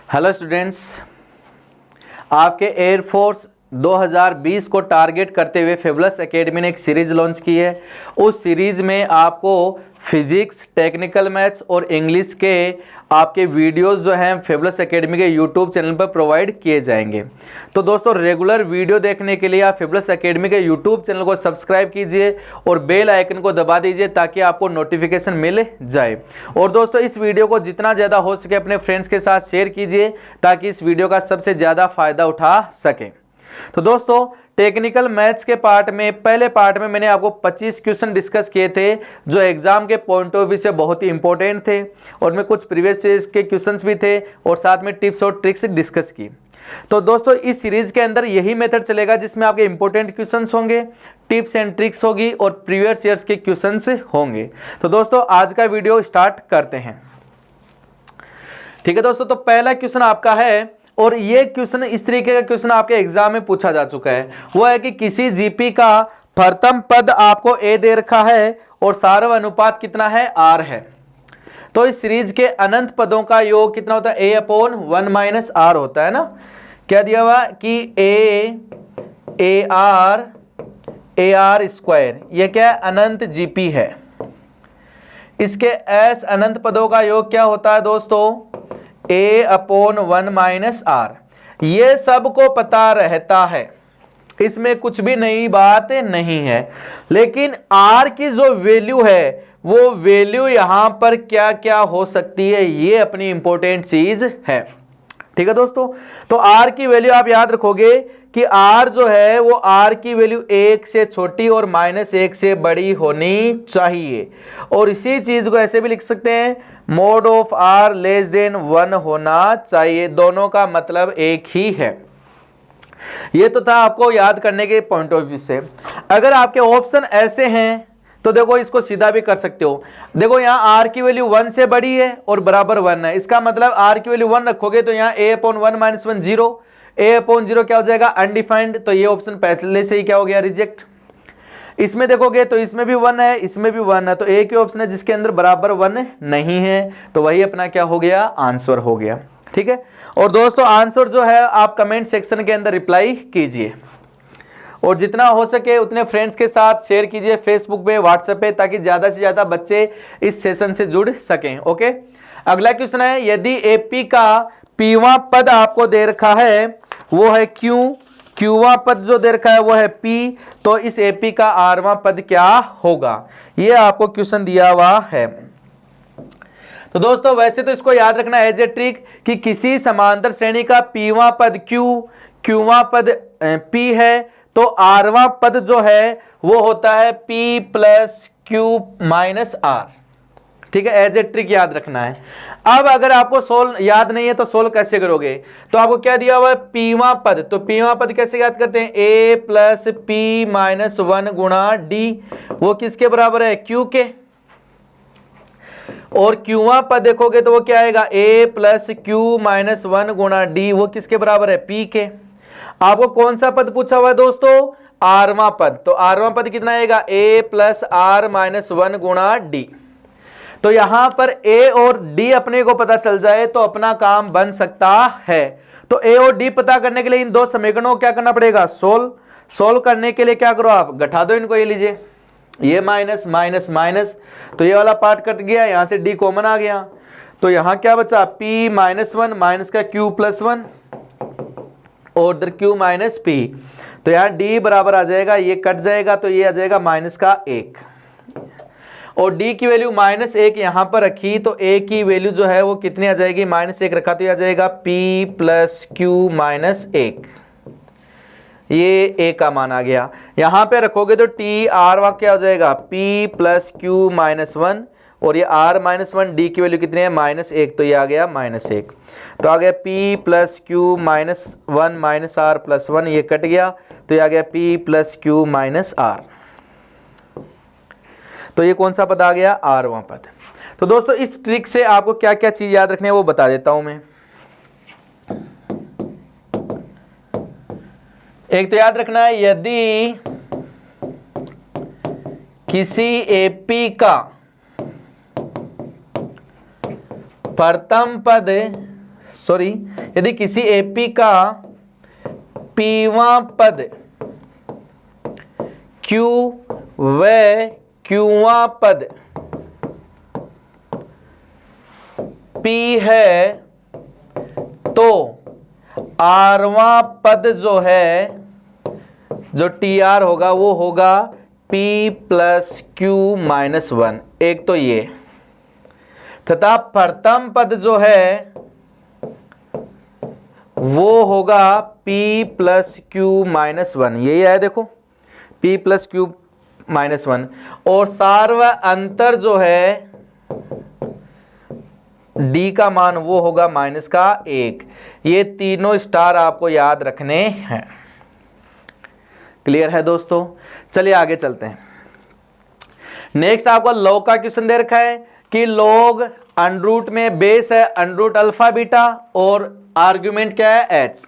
Hello students, आपके air force 2020 को target करते हुए फेबुलस एकेडमी ने एक सीरीज लॉन्च की है। उस सीरीज में आपको फिजिक्स, टेक्निकल मैथ्स और इंग्लिश के आपके वीडियोस जो हैं फेबुलस एकेडमी के यूट्यूब चैनल पर प्रोवाइड किए जाएंगे। तो दोस्तों, रेगुलर वीडियो देखने के लिए आप फेबुलस एकेडमी के यूट्यूब चैनल को सब्सक्राइब कीजिए और बेल आइकन को दबा दीजिए ताकि आपको नोटिफिकेशन मिल जाए। और दोस्तों, इस वीडियो को जितना ज़्यादा हो सके अपने फ्रेंड्स के साथ शेयर कीजिए ताकि इस वीडियो का सबसे ज़्यादा फायदा उठा सकें। तो दोस्तों, टेक्निकल मैथ्स के पार्ट में पहले पार्ट में मैंने आपको 25 क्वेश्चन डिस्कस किए थे जो एग्जाम के पॉइंट ऑफ व्यू से बहुत ही इंपॉर्टेंट थे और में कुछ प्रीवियस ईयर्स के क्वेश्चंस भी थे और साथ में टिप्स और ट्रिक्स डिस्कस की। तो दोस्तों, इस सीरीज के अंदर यही मेथड चलेगा जिसमें आपके इंपॉर्टेंट क्वेश्चंस होंगे, टिप्स एंड ट्रिक्स होगी और प्रीवियस ईयर्स के क्वेश्चंस होंगे। तो दोस्तों, आज का वीडियो स्टार्ट करते हैं। ठीक है दोस्तों, तो पहला क्वेश्चन आपका है और ये क्वेश्चन इस तरीके का क्वेश्चन आपके एग्जाम में पूछा जा चुका है। वो है कि किसी जीपी का प्रथम पद आपको ए दे रखा है और सार्व अनुपात कितना है, आर है। तो इस सीरीज के अनंत पदों का योग कितना होता है, a/1 माइनस आर होता है ना। क्या दिया हुआ कि ए आर स्क्वायर, ये क्या है, अनंत जीपी है। इसके एस अनंत पदों का योग क्या होता है दोस्तों, a/1 माइनस आर। ये सबको पता रहता है, इसमें कुछ भी नई बात नहीं है। लेकिन आर की जो वैल्यू है वो वैल्यू यहां पर क्या क्या हो सकती है, ये अपनी इंपॉर्टेंट चीज है। ठीक है दोस्तों, तो आर की वैल्यू आप याद रखोगे कि आर जो है वो आर की वैल्यू 1 से छोटी और -1 से बड़ी होनी चाहिए। और इसी चीज को ऐसे भी लिख सकते हैं, mod of r less than 1 होना चाहिए। दोनों का मतलब एक ही है। ये तो था आपको याद करने के पॉइंट ऑफ व्यू से। अगर आपके ऑप्शन ऐसे हैं तो देखो, इसको सीधा भी कर सकते हो। देखो, यहाँ r की वैल्यू 1 से बड़ी है और बराबर 1 है। इसका मतलब r की वैल्यू 1 रखोगे तो यहाँ a/1 माइनस 1 0, a/0 क्या हो जाएगा, अनडिफाइंड। तो ये ऑप्शन पहले से ही क्या हो गया, रिजेक्ट। इसमें देखोगे तो इसमें भी 1 है, इसमें भी 1 है, तो एक ही ऑप्शन है जिसके अंदर बराबर 1 नहीं है। तो वही अपना क्या हो गया, आंसर हो गया। ठीक है। और दोस्तों, आंसर जो है आप कमेंट सेक्शन के अंदर रिप्लाई कीजिए और जितना हो सके उतने फ्रेंड्स के साथ शेयर कीजिए, फेसबुक पे, व्हाट्सएप पे, ताकि ज्यादा से ज्यादा बच्चे इस सेशन से जुड़ सकें। ओके, अगला क्वेश्चन है, यदि एपी का पीवां पद आपको दे रखा है वो है क्यू, क्यूवां पद जो दे रखा है वो है पी, तो इस एपी का आरवां पद क्या होगा, ये आपको क्वेश्चन दिया हुआ है। तो दोस्तों, वैसे तो इसको याद रखना एज ए ट्रिक कि किसी समांतर श्रेणी का पीवां पद क्यू, क्यूवां पद पी है, तो आरवां पद जो है वो होता है p plus q minus r. ठीक है, एज ए ट्रिक याद रखना है। अब अगर आपको सोल्व याद नहीं है तो सोल्व कैसे करोगे, तो आपको क्या दिया हुआ है, पीवां पद। तो पीवां पद कैसे याद करते हैं, a प्लस p माइनस 1 गुणा डी, वो किसके बराबर है, q के। और क्यूवां पद देखोगे तो वो क्या आएगा, a प्लस क्यू माइनस 1 गुणा डी, वो किसके बराबर है, p के। आपको कौन सा पद पूछा हुआ है दोस्तों, आरवां पद। तो आरवां पद कितना आएगा, a प्लस आर माइनस 1 गुणा डी। तो यहां पर a और d अपने को पता चल जाए तो अपना काम बन सकता है। तो a और d पता करने के लिए इन दो समीकरणों को क्या करना पड़ेगा, सोल्व करने के लिए क्या करो, आप घटा दो इनको। ये लीजिए, ये माइनस माइनस माइनस, तो ये वाला पार्ट कट गया, यहां से d कॉमन आ गया। तो यहां क्या बचा, p माइनस 1 माइनस का q प्लस 1 और इधर q माइनस p। तो यहाँ d बराबर आ जाएगा, ये कट जाएगा तो ये आ जाएगा माइनस का 1 और d की वैल्यू -1 यहाँ पर रखी तो a की वैल्यू जो है वो कितनी आ जाएगी, -1 रखा तो ये आ जाएगा p प्लस क्यू माइनस 1। ये a का मान आ गया। यहाँ पे रखोगे तो t r वहाँ क्या हो जाएगा, p प्लस क्यू माइनस 1 और ये r माइनस 1, डी की वैल्यू कितनी है, -1, तो ये आ गया -1। तो आ गया p plus q minus 1 minus r plus 1, ये कट गया तो ये आ गया p plus q minus r. तो ये कौन सा पद आ गया, आरवां पद। तो दोस्तों, इस ट्रिक से आपको क्या क्या चीज याद रखनी है वो बता देता हूं मैं। एक तो याद रखना है, यदि किसी एपी का प्रथम पद सॉरी, यदि किसी एपी का पीवां पद क्यू व क्यूवां पद पी है तो आरवां पद जो है, जो टी आर होगा वो होगा P प्लस क्यू माइनस 1। एक तो ये, तथा प्रथम पद जो है वो होगा P प्लस क्यू माइनस 1। यही है, देखो P प्लस क्यू माइनस 1। और सार्व अंतर जो है D का मान वो होगा माइनस का 1। ये तीनों स्टार आपको याद रखने हैं। क्लियर है दोस्तों? चलिए आगे चलते हैं। नेक्स्ट आपको लॉग का क्वेश्चन दे रखा है कि लॉग अंडरूट में बेस है अंडरूट अल्फा बीटा और आर्गुमेंट क्या है h।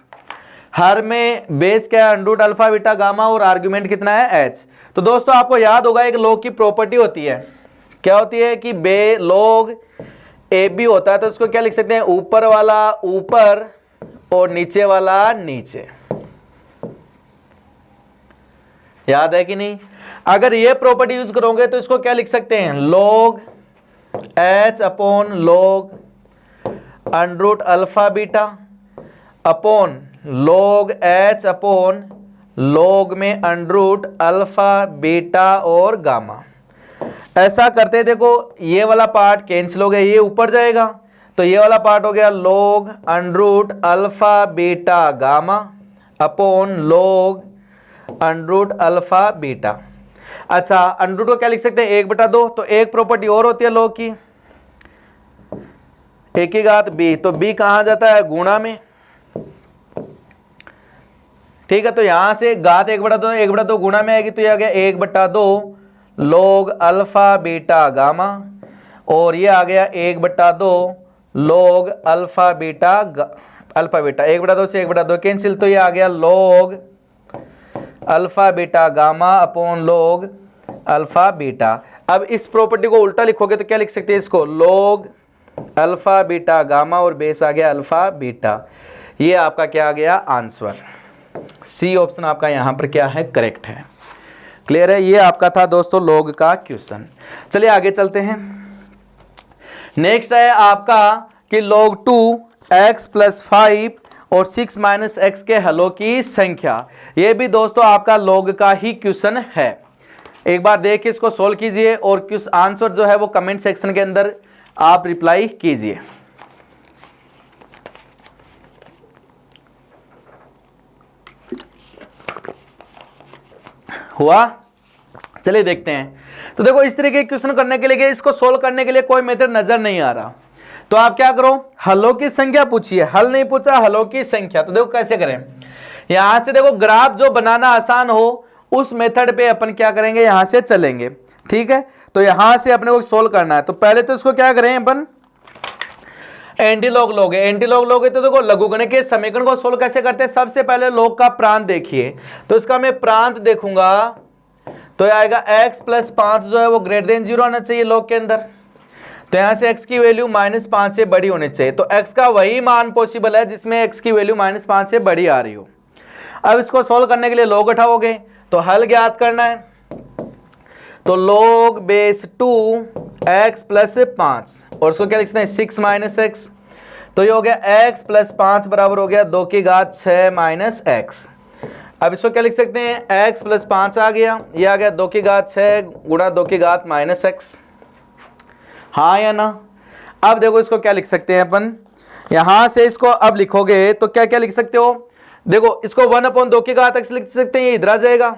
हर में बेस क्या है अंडरूट अल्फा बीटा गामा और आर्गुमेंट कितना है h। तो दोस्तों आपको याद होगा एक लॉग की प्रॉपर्टी होती है, क्या होती है कि बे लॉग ए बी होता है तो उसको क्या लिख सकते हैं, ऊपर वाला ऊपर और नीचे वाला नीचे। याद है कि नहीं? अगर ये प्रॉपर्टी यूज करोगे तो इसको क्या लिख सकते हैं, log H upon log under root alpha beta upon log H upon log में अंडरूट अल्फा बीटा और गामा। ऐसा करते देखो ये वाला पार्ट कैंसिल हो गया, ये ऊपर जाएगा तो ये वाला पार्ट हो गया log under root alpha beta gamma upon log under root alpha beta. अच्छा, अंडरूट को क्या लिख सकते हैं, 1/2। तो एक प्रॉपर्टी और होती है लॉग की, a की घात b। तो b कहां जाता है, गुणा में। ठीक है, तो यहां से घात 1/2 गुणा में आएगी तो ये आ गया 1/2 लॉग अल्फा बीटा गामा और ये आ गया 1/2 लॉग अल्फा बीटा 1/2 से 1/2 कैंसिल, तो ये आ गया log alpha beta gamma upon log alpha beta. अब इस प्रॉपर्टी को उल्टा लिखोगे तो क्या लिख सकते हैं इसको, लॉग अल्फा बीटा गामा और बेस आ गया अल्फा बीटा। ये आपका क्या आ गया आंसर, सी ऑप्शन आपका यहां पर क्या है, करेक्ट है। क्लियर है? ये आपका था दोस्तों लॉग का क्वेश्चन। चलिए आगे चलते हैं। नेक्स्ट है आपका कि log 2x प्लस 5 और 6 माइनस एक्स के हलों की संख्या। ये भी दोस्तों आपका log का ही क्वेश्चन है। एक बार देख के इसको सोल्व कीजिए और क्वेश्चन आंसर जो है वो कमेंट सेक्शन के अंदर आप रिप्लाई कीजिए। हुआ? चलिए देखते हैं। तो देखो इस तरीके के क्वेश्चन करने के लिए, इसको सोल्व करने के लिए कोई मेथड नजर नहीं आ रहा तो आप क्या करो, हलों की संख्या पूछिए। हल नहीं पूछा, हलों की संख्या। तो देखो कैसे करें, यहां से देखो ग्राफ जो बनाना आसान हो उस मेथड पे अपन क्या करेंगे, यहां से चलेंगे। ठीक है, तो यहां से अपने को सोल्व करना है। तो पहले तो इसको क्या करें अपन, एंटीलॉग लोगे। एंटीलॉग लोगे तो देखो लघुगणक के समीकरण को सोल्व कैसे करते हैं। सबसे पहले लॉग का प्रांत देखिए, तो इसका मैं प्रांत देखूंगा तो ये आएगा x प्लस 5 जो है वो ग्रेटर देन 0 आना चाहिए लॉग के अंदर। तो यहां से x की वैल्यू -5 से बड़ी होनी चाहिए। तो x का वही मान पॉसिबल है जिसमें x की वैल्यू -5 से बड़ी आ रही हो। अब इसको सोल्व करने के लिए लॉग उठाओगे तो हल ज्ञात करना है। तो log बेस 2x प्लस 5 और उसको क्या लिख सकते हैं 6 माइनस एक्स। तो ये हो गया x प्लस 5 बराबर हो गया 2 की घात 6 माइनस एक्स। अब इसको क्या लिख सकते हैं, x प्लस 5 आ गया, ये आ गया 2 की घात 6 गुणा 2 की घात माइनस एक्स। हाँ या ना? अब देखो इसको क्या लिख सकते हैं अपन, यहां से इसको अब लिखोगे तो क्या क्या लिख सकते हो, देखो इसको 1/2 की घात x लिख सकते हैं, ये इधर आ जाएगा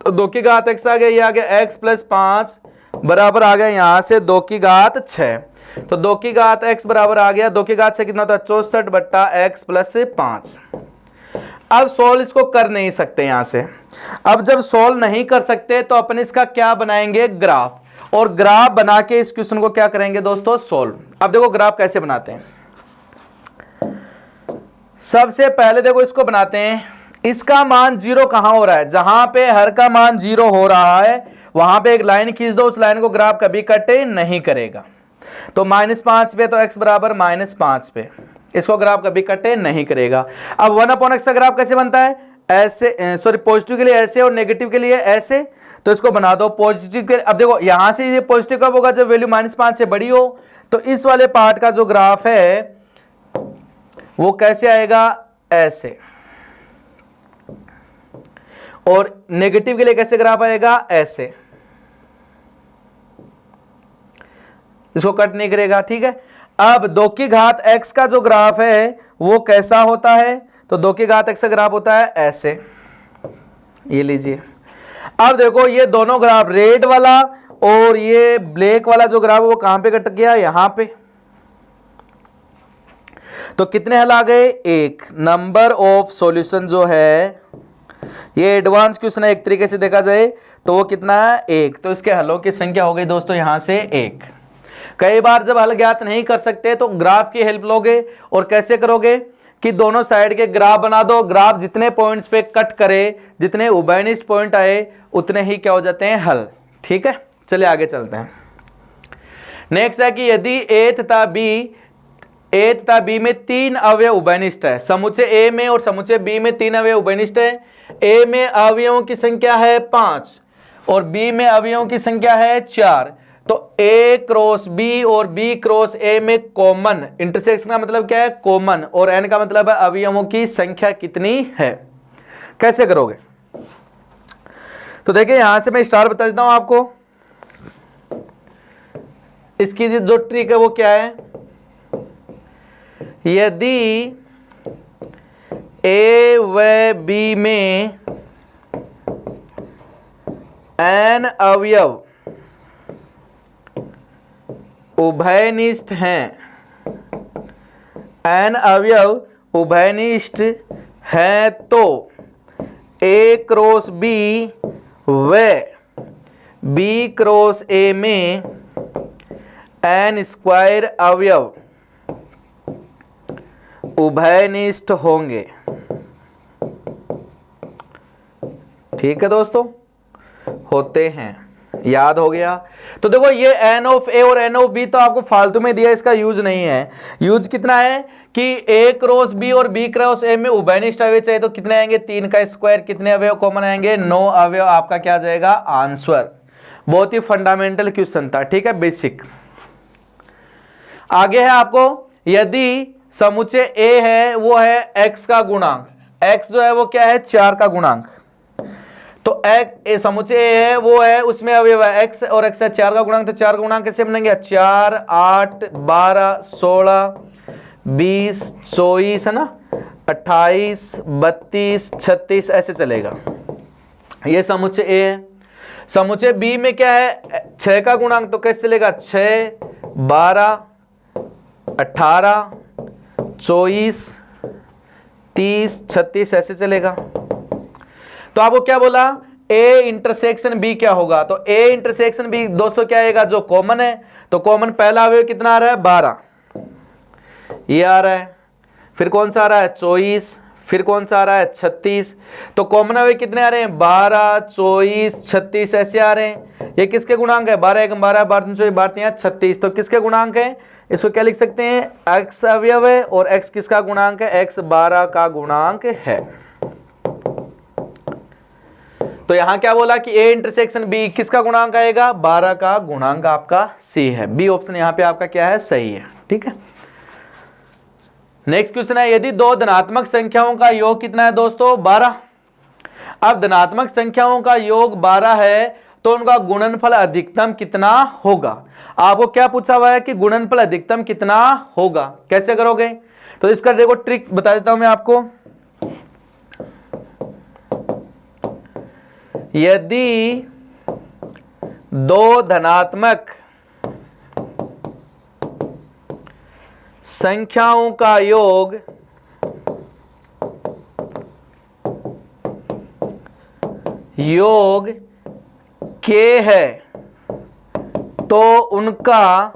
तो 2 की घात x आ गया, ये आ गया x प्लस 5 बराबर आ गया यहां से 2 की घात 6। तो 2 की घात x बराबर आ गया 2 की घात 6 कितना होता है 64/x प्लस 5। अब सोल्व इसको कर नहीं सकते यहां से। अब जब सोल्व नहीं कर सकते तो अपन इसका क्या बनाएंगे, ग्राफ। और ग्राफ बना के इस क्वेश्चन को क्या करेंगे दोस्तों, सोल्व। अब देखो ग्राफ कैसे बनाते हैं। सबसे पहले देखो इसको बनाते हैं, इसका मान 0 कहां हो रहा है, जहां पे हर का मान 0 हो रहा है वहां पे एक लाइन खींच दो, उस लाइन को ग्राफ कभी कट नहीं करेगा। तो -5 पे तो x बराबर -5 पे, इसको ग्राफ कभी कटे नहीं करेगा। अब 1/x का ग्राफ कैसे बनता है, ऐसे, सॉरी पॉजिटिव के लिए ऐसे और नेगेटिव के लिए ऐसे, तो इसको बना दो पॉजिटिव के। अब देखो यहां से ये पॉजिटिव कब होगा, जब वैल्यू -5 से बड़ी हो। तो इस वाले पार्ट का जो ग्राफ है वो कैसे आएगा, ऐसे, और नेगेटिव के लिए कैसे ग्राफ आएगा, ऐसे, इसको कट नहीं करेगा, ठीक है। अब 2 की घात x का जो ग्राफ है वो कैसा होता है, तो 2 की घात x का ग्राफ होता है ऐसे, ये लीजिए। अब देखो ये दोनों ग्राफ, रेड वाला और ये ब्लैक वाला जो ग्राफ है वो कहां पे कट गया, यहां पे। तो कितने हल आ गए, 1। नंबर ऑफ सॉल्यूशन जो है, ये एडवांस क्वेश्चन है एक तरीके से देखा जाए तो वो कितना है, 1। तो इसके हलों की संख्या हो गई दोस्तों यहां से 1। कई बार जब हल ज्ञात नहीं कर सकते तो ग्राफ की हेल्प लोगे, और कैसे करोगे कि दोनों साइड के ग्राफ बना दो। ग्राफ जितने पॉइंट्स पे कट करे, जितने उभयनिष्ठ पॉइंट आए, उतने ही क्या हो जाते हैं, हल, ठीक है। चलिए आगे चलते हैं। नेक्स्ट है कि यदि ए तथा बी में 3 अवयव उभयनिष्ठ है, समुच्चय ए में और समुच्चय बी में 3 अवयव उभयनिष्ठ है। ए में अवयवों की संख्या है 5 और बी में अवयवों की संख्या है 4, तो A क्रॉस B और B क्रॉस A में कॉमन, इंटरसेक्शन का मतलब क्या है, कॉमन, और N का मतलब है अवयवों की संख्या कितनी है। कैसे करोगे, तो देखिए यहां से मैं स्टार बता देता हूं आपको। इसकी जो ट्रिक है वो क्या है, यदि A व B में N अवयव उभयनिष्ठ हैं, N अवयव उभयनिष्ठ हैं, तो A क्रॉस B व B क्रॉस A में N स्क्वायर अवयव उभयनिष्ठ होंगे। ठीक है दोस्तों, होते हैं, याद हो गया। तो देखो ये N ऑफ A और N ऑफ B तो आपको फालतू में दिया, इसका यूज नहीं है। यूज कितना है कि A क्रॉस B और B क्रॉस A में उभयनिष्ठ अवयव चाहिए, तो कितने आएंगे, 3 का स्क्वायर, कितने अवयव कॉमन आएंगे, 9 अवयव, आपका क्या जाएगा, आंसर। बहुत ही फंडामेंटल क्वेश्चन था, ठीक है, बेसिक। आगे है आपको, यदि समुच्चय A है वो है x का गुणांक, x जो है वो क्या है, 4 का गुणांक, तो x समुच्चय A है वो है, उसमें अवयव है x और x है 4 का गुणांक, तो 4 का गुणांक कैसे बनेंगे, 4, 8, 12, 16, 20, 24 है ना, 28, 32, 36 ऐसे चलेगा। ये समुच्चय A है। समुच्चय B में क्या है, 6 का गुणांक, तो कैसे चलेगा, 6, 12, 18, 24, 30, 36 ऐसे चलेगा। तो आपको क्या बोला, A इंटरसेक्शन B क्या होगा, तो A इंटरसेक्शन B दोस्तों क्या आएगा, जो कॉमन है, तो कॉमन पहला अवयव कितना आ रहा है, 12, ये आ रहा है। फिर कौन सा आ रहा है, 24, फिर कौन सा आ रहा है, 36। तो कॉमन अवयव कितने आ रहे हैं, 12, 24, 36 ऐसे आ रहे हैं। ये किसके गुणांक है, 12 1 12, 12 3 24, 12 3 36, तो किसके गुणांक है, इसको क्या लिख सकते हैं, x अवयव है, और x किसका गुणांक है, x 12 का गुणांक है। तो यहां क्या बोला कि A इंटरसेक्शन B किसका गुणांक आएगा, 12 का गुणांक, आपका C है, बी ऑप्शन यहां पे आपका क्या है, सही है, ठीक है। नेक्स्ट क्वेश्चन है, यदि दो धनात्मक संख्याओं का योग कितना है दोस्तों, 12। अब धनात्मक संख्याओं का योग 12 है, तो उनका गुणनफल अधिकतम कितना होगा। आपको क्या पूछा हुआ है कि गुणनफल अधिकतम कितना होगा, कैसे करोगे, तो इसका देखो ट्रिक बता देता हूं मैं आपको। यदि दो धनात्मक संख्याओं का योग k है, तो उनका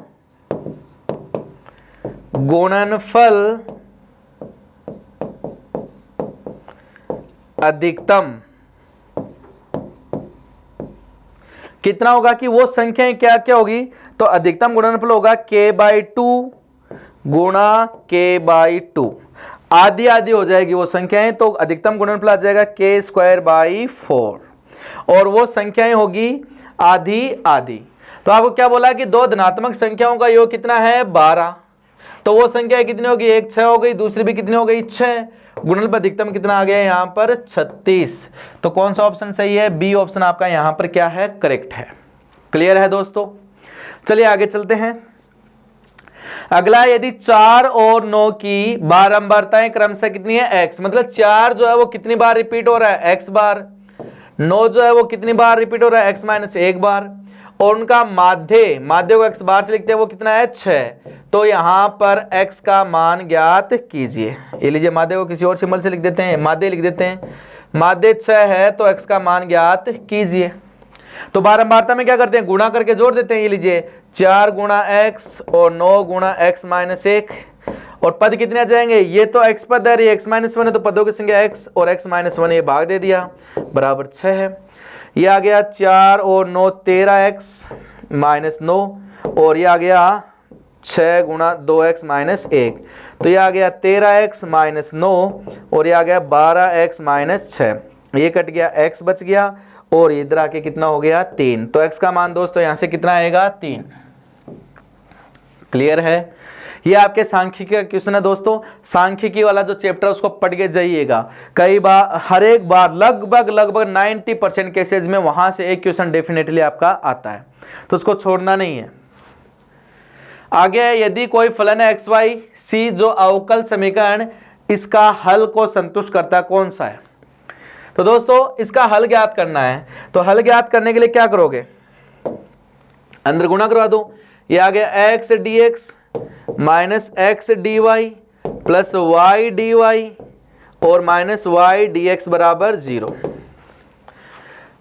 गुणनफल अधिकतम कितना होगा, कि वो संख्याएं क्या क्या होगी, तो अधिकतम गुणनफल होगा k/2 गुणा k/2, आधी आधी हो जाएगी वो संख्याएं, तो अधिकतम गुणनफल आ जाएगा k²/4 और वो संख्याएं होगी आधी आधी। तो आपको क्या बोला कि दो धनात्मक संख्याओं का योग कितना है 12, तो वो संख्या कितनी होगी, एक 6 हो गई, दूसरी भी कितनी हो गई 6, गुणनफल अधिकतम कितना आ गया यहाँ पर 36। तो कौन सा ऑप्शन सही है, बी ऑप्शन आपका यहाँ पर क्या है, करेक्ट है। क्लियर है दोस्तों, चलिए आगे चलते हैं। अगला, यदि 4 और 9 की बारंबारताएं क्रमशः कितनी है x, मतलब 4 जो है वो कितनी बार रिपीट हो रहा है x बार, 9 जो है वो कितनी बार रिपीट हो रहा है x - 1 बार, और उनका माध्य को x बार से लिखते हैं वो कितना है 6। तो यहां पर x का मान ज्ञात कीजिए। ये लीजिए, माध्य को किसी और सिंबल से लिख देते हैं, माध्य लिख देते हैं, माध्य 6 है तो x का मान ज्ञात कीजिए। तो बारंबारता में क्या करते हैं, गुणा करके जोड़ देते हैं। ये लीजिए 4 गुणा x और 9 गुणा x - 1, और पद कितने आ जाएंगे, ये तो x पद है, ये x - 1 है, तो पदों की संख्या x और x - 1 ये भाग दे दिया, बराबर 6 है। ये आ गया 4 और 9 13x - 9, और ये आ गया 6 गुणा 2x - 1, तो ये आ गया 13x - 9, और ये आ गया 12x - 6, ये कट गया, x बच गया, और इधर आके कितना हो गया 3। तो x का मान दोस्तों यहां से कितना आएगा 3। क्लियर है, ये आपके सांख्यिकी का क्वेश्चन है दोस्तों। सांख्यिकी वाला जो चैप्टर उसको पढ़ के जाइएगा, कई बार, हर एक बार लगभग 90% केसेज में वहां से एक क्वेश्चन डेफिनेटली आपका आता है, तो उसको छोड़ना नहीं है। आगे, यदि कोई फलन है एक्स वाई सी जो अवकल समीकरण इसका हल को संतुष्ट करता है, कौन सा है। तो दोस्तों इसका हल ज्ञात करना है, तो हल ज्ञात करने के लिए क्या करोगे, अंदर गुणा करवा दो। ये आ गया x dx minus x dy plus y dy और माइनस y dx बराबर 0।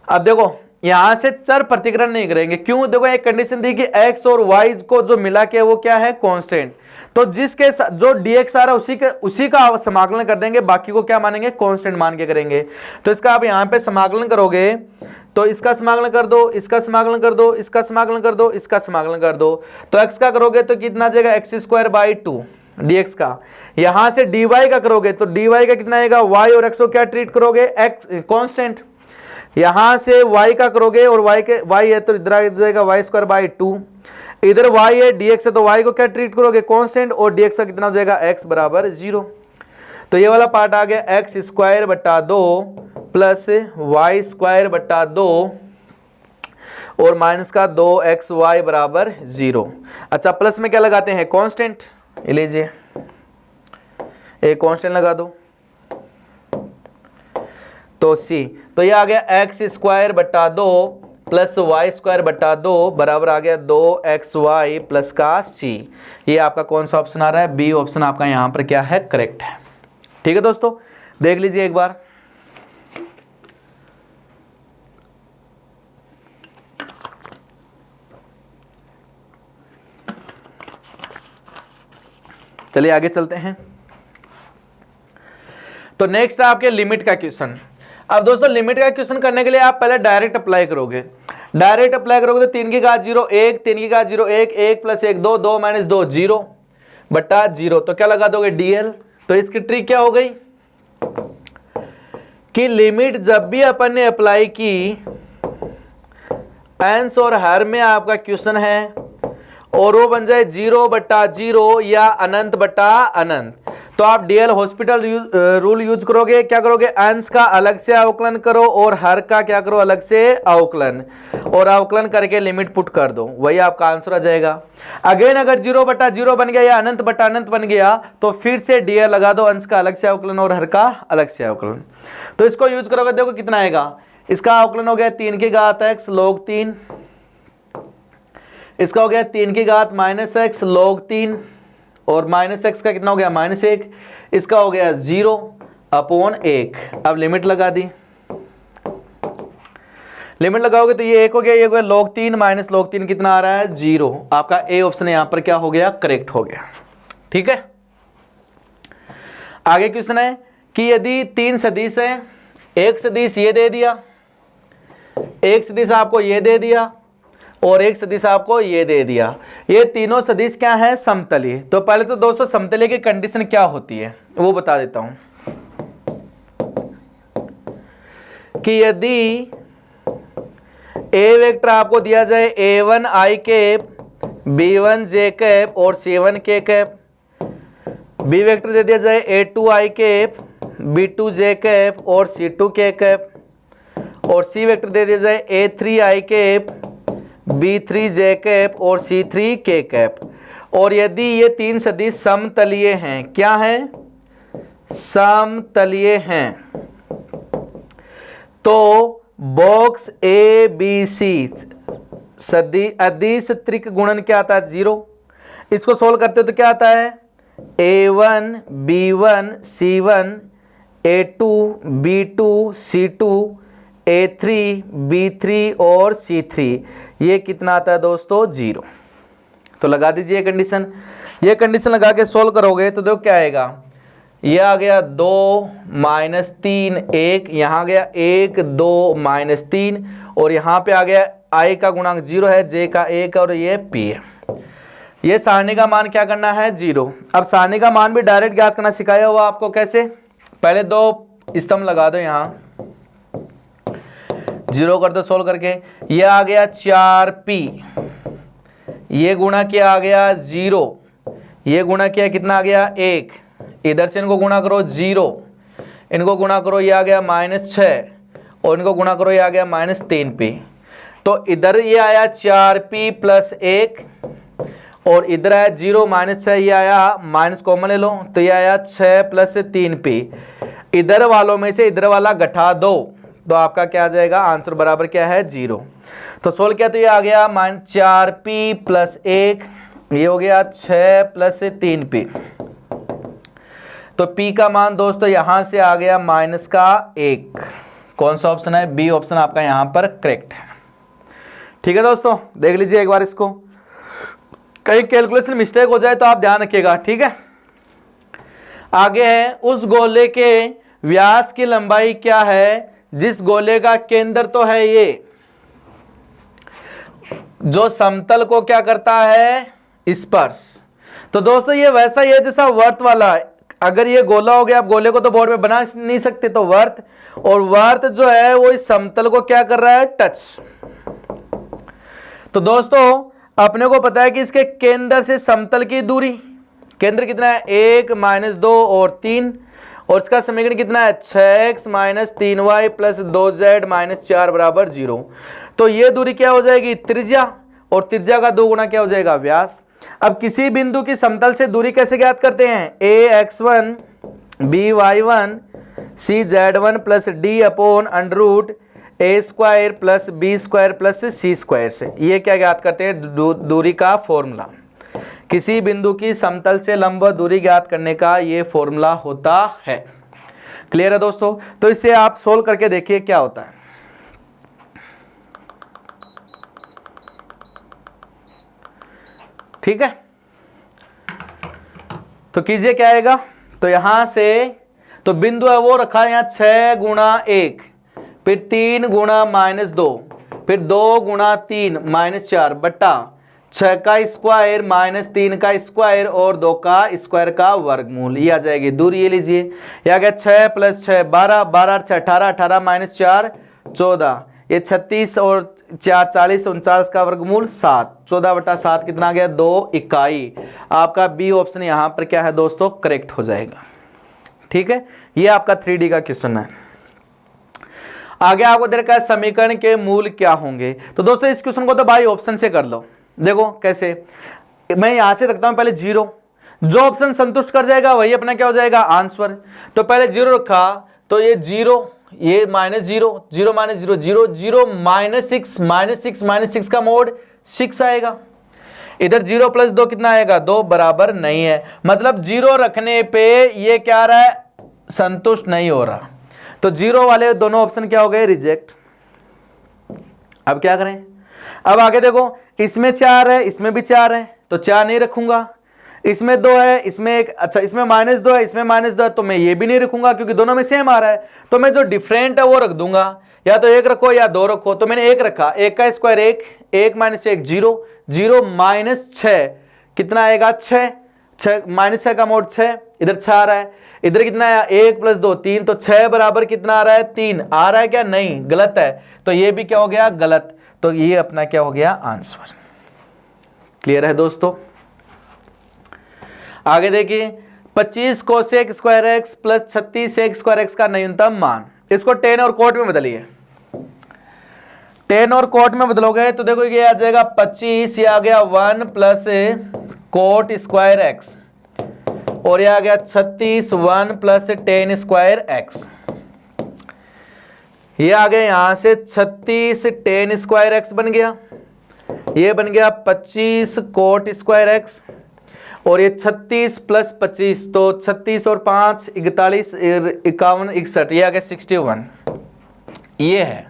अब देखो यहां से चर प्रतिकरण नहीं करेंगे, क्यों, देखो एक कंडीशन दी कि x और y को जो मिला के वो क्या है कांस्टेंट, तो जिसके जो dx आ रहा है उसी का समाकलन कर देंगे, बाकी को क्या मानेंगे कांस्टेंट मान के करेंगे। तो इसका आप यहाँ पे समाकलन करोगे, तो इसका समाकलन कर दो, इसका समाकलन कर दो, इसका समाकलन कर दो, इसका समाकलन कर दो, तो x का करोगे तो कितना आ जाएगा x²/2 dx का। यहां से dy का करोगे तो dy का कितना आएगा, y और x को क्या ट्रीट करोगे, x कांस्टेंट। यहां से y का करोगे और y है तो इधर आ जाएगा y²/2, इधर y है dx है तो y को क्या ट्रीट करोगे कांस्टेंट, और dx का कितना हो जाएगा x बराबर 0। तो ये वाला पार्ट आ गया x²/2 प्लस y²/2 और माइनस का 2xy बराबर 0। अच्छा, प्लस में क्या लगाते हैं कांस्टेंट, ये लीजिए एक कांस्टेंट लगा दो, तो c, तो ये आ गया x²/2 प्लस y²/2 बराबर आ गया 2xy प्लस का c। ये आपका कौन सा ऑप्शन आ रहा है, बी ऑप्शन आपका यहां पर क्या है, करेक्ट है। ठीक है दोस्तों, देख लीजिए एक बार। चलिए आगे चलते हैं। तो नेक्स्ट है आपके लिमिट का क्वेश्चन। अब दोस्तों लिमिट का क्वेश्चन करने के लिए आप पहले डायरेक्ट अप्लाई करोगे, डायरेक्ट अप्लाई करोगे तो 3 की घात 0 1, 3 की घात 0 1, 1 प्लस 1 2, 2 माइनस 2 0 बटा 0, तो क्या लगा दोगे dl। तो इसकी ट्रिक क्या हो गई कि लिमिट जब भी अपन ने अप्लाई की, अंश और हर में आपका क्वेश्चन है, और वो बन जाए 0/0 या अनंत बटा अनंत, तो आप डीएल हॉस्पिटल रूल यूज करोगे। क्या करोगे, अंश का अलग से अवकलन करो और हर का क्या करो, अलग से अवकलन, और अवकलन करके लिमिट पुट कर दो, वही आपका आंसर आ जाएगा। अगेन अगर 0/0 बन गया या अनंत बटा अनंत बन गया तो फिर से डीएल लगा दो, अंश का अलग से अवकलन और हर का अलग से अवकलन। तो इसको यूज करोगे, देखो कितना आएगा, इसका अवकलन हो गया 3 की घात x log 3, इसका हो गया 3 की घात -x log 3, और -x का कितना हो गया -1, इसका हो गया 0/1। अब लिमिट लगा दी, लिमिट लगाओगे तो ये 1 हो गया, ये हो गया log 3 माइनस log 3 कितना आ रहा है 0। आपका ए ऑप्शन यहां पर क्या हो गया, करेक्ट हो गया। ठीक है, आगे क्वेश्चन है कि यदि 3 सदिश है, एक सदिश ये दे दिया, एक सदिश आपको ये दे दिया, और एक सदिश आपको ये दे दिया। ये तीनों सदिश क्या है? समतलीय। तो पहले तो दोस्तों समतलीय की कंडीशन क्या होती है वो बता देता हूं कि यदि ए वेक्टर आपको दिया जाए a1 i cap, b1 j cap और c1 k cap, B vector दे दिया जाए a2 i cap, b2 j cap और c2 k कैप, और सी वेक्टर दे दिया जाए a3 i cap, b3 j cap और c3 k कैप। और यदि ये तीन सदिश समतलीय हैं, क्या हैं? समतलीय हैं, तो बॉक्स ए बी सी अदिश त्रिक-गुणन क्या आता है? 0। इसको सोल्व करते हो तो क्या आता है? a1 b1 c1 a2 b2 c2 a3 b3 और c3, ये कितना आता है दोस्तों? 0। तो लगा दीजिए कंडीशन। ये कंडीशन लगा के सोल्व करोगे तो देखो क्या आएगा। ये आ गया 2 माइनस 3 1, यहाँ आ गया 1 2 माइनस 3, और यहाँ पे आ गया i का गुणांक 0 है, j का 1 और ये p है। ये सारणी का मान क्या करना है? 0। अब सारणी का मान भी डायरेक्ट ज्ञात करना सिखाया हुआ आपको। कैसे? पहले दो स्तंभ लगा दो, यहाँ 0 कर दो सोल्व करके। ये आ गया 4p, ये गुणा किया आ गया 0, ये गुणा किया कितना आ गया? 1, इधर से इनको गुणा करो 0, इनको गुणा करो ये आ गया -6, और इनको गुणा करो ये आ गया -3p। तो इधर ये आया 4p प्लस 1, और इधर आया 0 -6, ये आया माइनस कॉमन ले लो तो ये आया 6 प्लस 3p। इधर वालों में से इधर वाला घटा दो तो आपका क्या आ जाएगा? आंसर बराबर क्या है? 0। तो सोल्व किया तो ये आ गया 4p प्लस 1, ये हो गया 6 प्लस 3p। तो p का मान दोस्तों यहां से आ गया -1। कौन सा ऑप्शन है? बी ऑप्शन आपका यहां पर करेक्ट है। ठीक है दोस्तों, देख लीजिए एक बार इसको, कहीं कैलकुलेशन मिस्टेक हो जाए तो आप ध्यान रखिएगा। ठीक है, आगे है उस गोले के व्यास की लंबाई क्या है जिस गोले का केंद्र तो है ये, जो समतल को क्या करता है? स्पर्श। तो दोस्तों ये वैसा ही है जैसा वर्त वाला है। अगर ये गोला हो गया, आप गोले को तो बोर्ड पे बना नहीं सकते, तो वर्त, और वर्त जो है वो इस समतल को क्या कर रहा है? टच। तो दोस्तों अपने को पता है कि इसके केंद्र से समतल की दूरी, केंद्र कितना है? 1 -2 और 3, और इसका समीकरण कितना है? 6x - 3y + 2z - 4 बराबर 0। तो ये दूरी क्या हो जाएगी? त्रिज्या, और त्रिज्या का 2 गुना क्या हो जाएगा? व्यास। अब किसी बिंदु की समतल से दूरी कैसे ज्ञात करते हैं? ax1 by1 cz1 + d/√a² + b² + c² से। ये क्या ज्ञात करते हैं? दूरी का फॉर्मूला। किसी बिंदु की समतल से लंब दूरी ज्ञात करने का ये फॉर्मूला होता है। क्लियर है दोस्तों? तो इसे आप सोल्व करके देखिए क्या होता है। ठीक है, तो कीजिए क्या आएगा। तो यहां से तो बिंदु है वो रखा है यहाँ 6 गुणा 1, फिर 3 गुणा -2, फिर 2 गुणा 3 -4 बट्टा 6 का स्क्वायर -3 का स्क्वायर और 2 का स्क्वायर का वर्गमूल। ये आ जाएगी दूरी। ये लीजिए, ये आ गया 6 + 6 12, 12 × 6 18, 18 - 4 14, ये 36 और 4 40, 49 का वर्गमूल 7, 14/7 कितना आ गया? 2 इकाई। आपका बी ऑप्शन यहाँ पर क्या है दोस्तों? करेक्ट हो जाएगा। ठीक है, ये आपका 3D का क्वेश्चन है। आगे आपको दे रखा है समीकरण के मूल क्या होंगे। तो दोस्तों इस क्वेश्चन को तो बाई ऑप्शन से कर लो। देखो कैसे, मैं यहां से रखता हूं पहले 0, जो ऑप्शन संतुष्ट कर जाएगा वही अपना क्या हो जाएगा? आंसर। तो पहले 0 रखा तो ये 0, ये -0, 0 - 0 0 0 -6 -6 का मोड 6 आएगा। इधर 0 + 2 कितना आएगा? 2 बराबर नहीं है। मतलब 0 रखने पे ये क्या आ रहा है? संतुष्ट नहीं हो रहा। तो 0 वाले दोनों ऑप्शन क्या हो गए? रिजेक्ट। अब क्या करें? अब आगे देखो, इसमें 4 है, इसमें भी 4 है, तो 4 नहीं रखूंगा। इसमें 2 है, इसमें 1, अच्छा इसमें -2 है, इसमें -2 है, तो मैं ये भी नहीं रखूंगा क्योंकि दोनों में सेम आ रहा है। तो मैं जो डिफरेंट है वो रख दूंगा। या तो 1 रखो या 2 रखो, तो मैंने 1 रखा, 1 का स्क्वायर 1, 1 माइनस 1 0, 0 माइनस 6 कितना आएगा 6, 6 माइनस 6 का मोड 6, इधर 6 आ रहा है, इधर कितना आया 1 प्लस 2 3, तो 6 बराबर कितना आ रहा है 3 आ रहा है क्या, नहीं गलत है, तो ये भी क्या हो गया गलत, तो ये अपना क्या हो गया आंसर। क्लियर है दोस्तों। आगे देखिए 25 cosec square x plus 36 sec square x का न्यूनतम मान, इसको टेन और कोट में बदलिए, टेन और कोट में बदलोगे तो देखो ये आ जाएगा 25, ये आ गया 1 प्लस कोट स्क्वायर एक्स, और ये आ गया 36 1 प्लस टेन स्क्वायर एक्स, ये आ गया यहां से 36 टेन स्क्वायर एक्स बन गया, ये बन गया 25 कोट स्क्वायर एक्स, और ये 36 प्लस 25, तो 36 और 5 41 51 61, ये आ गया 61, ये है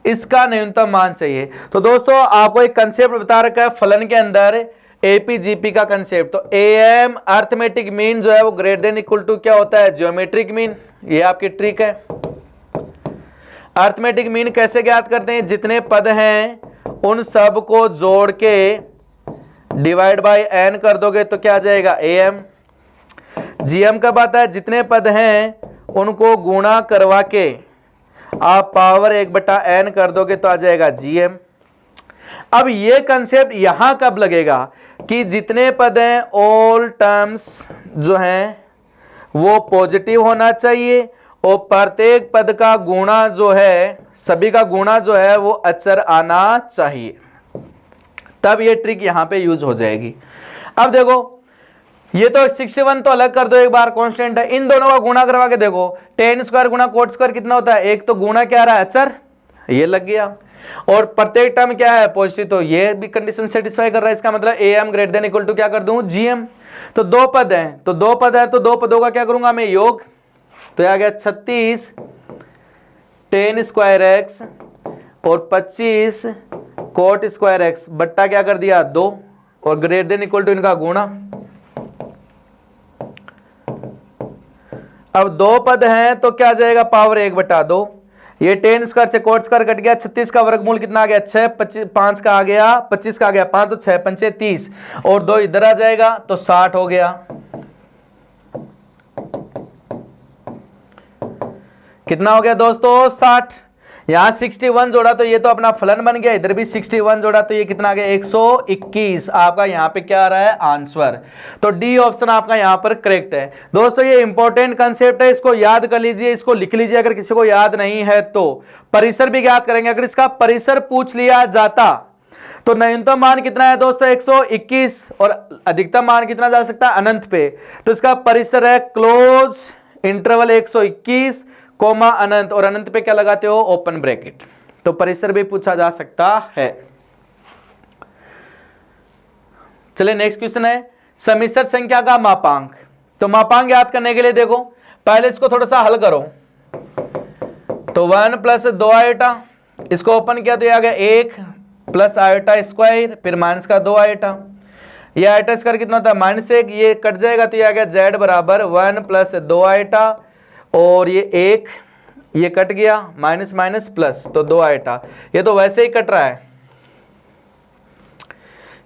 इसका न्यूनतम मान चाहिए। तो दोस्तों आपको एक कंसेप्ट बता रखा है फलन के अंदर एपीजीपी का कंसेप्ट, तो एएम अर्थमेटिक मीन जो है वो ग्रेटर देन इक्वल टू क्या होता है ज्योमेट्रिक मीन, ये आपकी ट्रिक है। अर्थमेटिक मीन कैसे ज्ञात करते हैं, जितने पद हैं उन सब को जोड़ के डिवाइड बाय एन कर दोगे तो क्या आ जाएगा एएम। जीएम कब आता है, जितने पद हैं उनको गुणा करवा के आप पावर 1/n कर दोगे तो आ जाएगा जीएम। अब ये कंसेप्ट यहां कब लगेगा कि जितने पद हैं ऑल टर्म्स जो हैं वो पॉजिटिव होना चाहिए और प्रत्येक पद का गुणा जो है, सभी का गुणा जो है वो अचर आना चाहिए, तब ये ट्रिक यहां पे यूज हो जाएगी। अब देखो ये तो 61 तो अलग कर दो एक बार, कांस्टेंट है, इन दोनों का गुणा करवा के देखो, टेन स्क्वायर गुणा कोट स्क्वायर कितना होता है, एक तो गुणा क्या आ रहा है अचर, ये लग गया, और प्रत्येक टर्म क्या है पॉजिटिव, तो ये भी कंडीशन सेटिस्फाई कर रहा है, इसका मतलब AM greater than equal to क्या कर दूं जीएम। तो दो पद हैं, तो दो पद है तो दो पदों का क्या करूंगा मैं योग, तो आ गया 36 टेन स्क्वायर एक्स और 25 कोट स्क्वायर एक्स बट्टा क्या कर दिया 2 और ग्रेटर देन इक्वल टू इनका गुणा। अब दो पद हैं तो क्या आ जाएगा पावर 1/2, ये टेन स्क्वायर से कोट स्क्वायर कट गया, 36 का वर्गमूल कितना आ गया 6, 5 का आ गया 25 का आ गया 5, तो 6 पंचे 30 और 2 इधर आ जाएगा तो 60 हो गया। कितना हो गया दोस्तों 60, यहां 61 जोड़ा तो ये तो अपना फलन बन गया, इधर भी 61 जोड़ा तो ये कितना आ गया 121, आपका यहां पे क्या आ रहा है आंसर। तो डी ऑप्शन आपका यहां पर करेक्ट है। दोस्तों ये इंपॉर्टेंट कंसेप्ट है, इसको याद कर लीजिए, इसको लिख लीजिए, अगर किसी को याद नहीं है तो परिसर भी ज्ञात करेंगे, अगर इसका परिसर पूछ लिया जाता तो न्यूनतम मान कितना है दोस्तों 121 और अधिकतम मान कितना जा सकता है अनंत पे, तो इसका परिसर है क्लोज इंटरवल 121 कोमा अनंत, और अनंत पे क्या लगाते हो ओपन ब्रैकेट, तो परिसर भी पूछा जा सकता है। चलिए नेक्स्ट क्वेश्चन है सम्मिश्र संख्या का मापांक। तो मापांक याद करने के लिए देखो पहले इसको थोड़ा सा हल करो, तो 1 प्लस 2 आयोटा, इसको ओपन किया तो ये आ गया 1 प्लस आयोटा स्क्वायर, फिर माइनस का 2 आयोटा, ये आयोटा स्क्वायर कितना होता है -1, ये कट जाएगा तो ये आ गया z बराबर 1 प्लस 2 आयोटा और ये 1, ये कट गया माइनस माइनस प्लस तो 2 आयोटा, ये तो वैसे ही कट रहा है,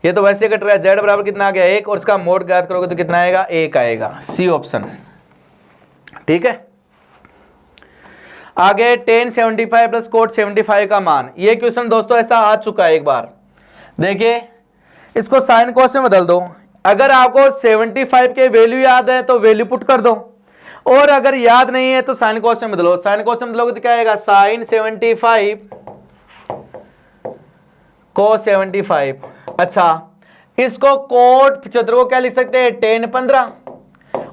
ये तो वैसे ही कट रहा है, z बराबर कितना आ गया 1 और इसका मोड ज्ञात करोगे तो कितना आएगा 1 आएगा, सी ऑप्शन। ठीक है आगे tan 75 प्लस कोट 75 का मान, ये क्वेश्चन दोस्तों ऐसा आ चुका है एक बार, देखिए इसको साइन कोस में बदल दो, अगर आपको 75 के वैल्यू याद है तो वैल्यू पुट कर दो, और अगर याद नहीं है तो साइन कोस में बदलो, साइन कोस में बदलोगे तो क्या आएगा साइन 75 कोस 75। अच्छा इसको कोट 75 को क्या लिख सकते हैं tan 15,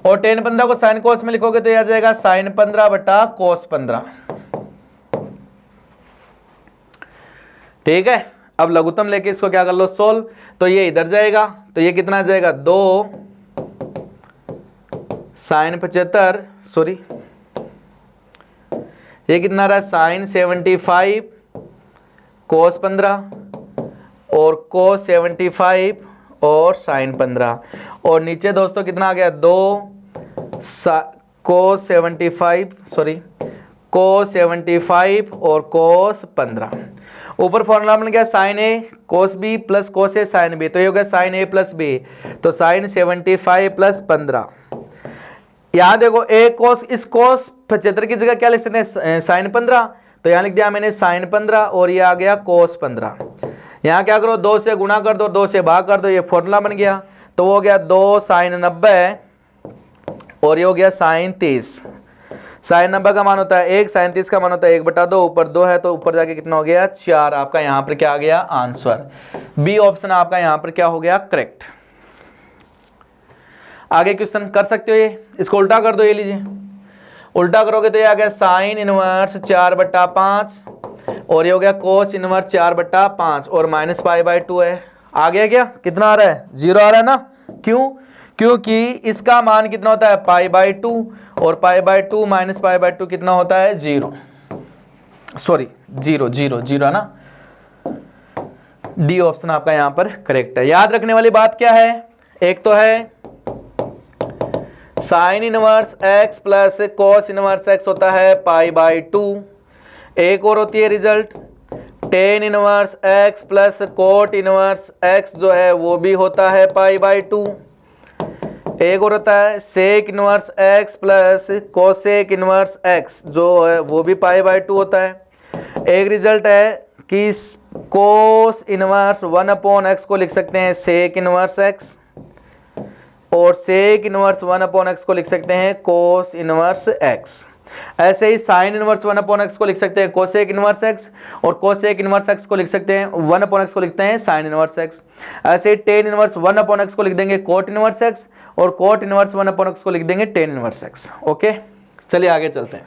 और tan 15 को साइन कोस में लिखोगे तो यह आ जाएगा साइन 15 बटा कोस 15। ठीक है अब लघुत्तम लेके इसको क्या कर लो सोल्व, तो ये इधर जाएगा तो ये कितना आ जाएगा 2 साइन 75 सॉरी ये कितना रहा साइन 75 कोस 15 और कोस 75 और साइन 15, और नीचे दोस्तों कितना आ गया 2 कोस 75 सॉरी cos 75 और cos 15। ऊपर फॉर्मूला बन गया sin a cos b plus cos a sin b, तो ये हो गया sin a प्लस b, तो sin 75 प्लस 15। यहाँ देखो a cos, इस cos 75 की जगह क्या लिख सकते हैं, sin 15, तो यहाँ लिख दिया मैंने sin 15 और ये आ गया cos 15। यहाँ क्या करो, 2 से गुणा कर दो, 2 से भाग कर दो, ये फॉर्मूला बन गया, तो वो हो गया 2 sin 90 और ये हो गया sin 30। sin 90 का मान होता है 1, sin 30 का मान होता है 1/2, ऊपर 2 है तो ऊपर जाके कितना हो गया 4। आपका यहाँ पर क्या आ गया आंसर, बी ऑप्शन आपका यहाँ पर क्या हो गया करेक्ट। आगे क्वेश्चन कर सकते हो, ये इसको उल्टा कर दो, ये लीजिए उल्टा करोगे तो ये आ गया साइन इनवर्स 4/5 और ये हो गया कोस इनवर्स 4/5 और माइनस π/2 है। आ गया क्या, कितना आ रहा है 0 आ रहा है ना, क्यों, क्योंकि इसका मान कितना होता है π/2 और π/2 माइनस π/2 कितना होता है 0, सॉरी 0 0 0 है ना। डी ऑप्शन आपका यहां पर करेक्ट है। याद रखने वाली बात क्या है, एक तो है sine inverse x plus cos inverse x होता है π/2, एक और होती है result tan inverse x plus cot inverse x जो है वो भी होता है π/2, एक और होता है sec inverse x plus cosec inverse x जो है वो भी π/2 होता है। एक रिजल्ट है कि कोस इनवर्स 1/x को लिख सकते हैं सेक इनवर्स x और सेक इनवर्स 1/x को लिख सकते हैं कोस इनवर्स x। ऐसे ही साइन इनवर्स 1/x को लिख सकते हैं कोसेक इनवर्स x और कोसेक इनवर्स x को लिख सकते हैं 1/x को लिखते हैं साइन इनवर्स x। ऐसे ही टेन इनवर्स 1/x को लिख देंगे कोट इनवर्स x और कोट इनवर्स 1/x को लिख देंगे टेन इनवर्स x। ओके, चलिए आगे चलते हैं।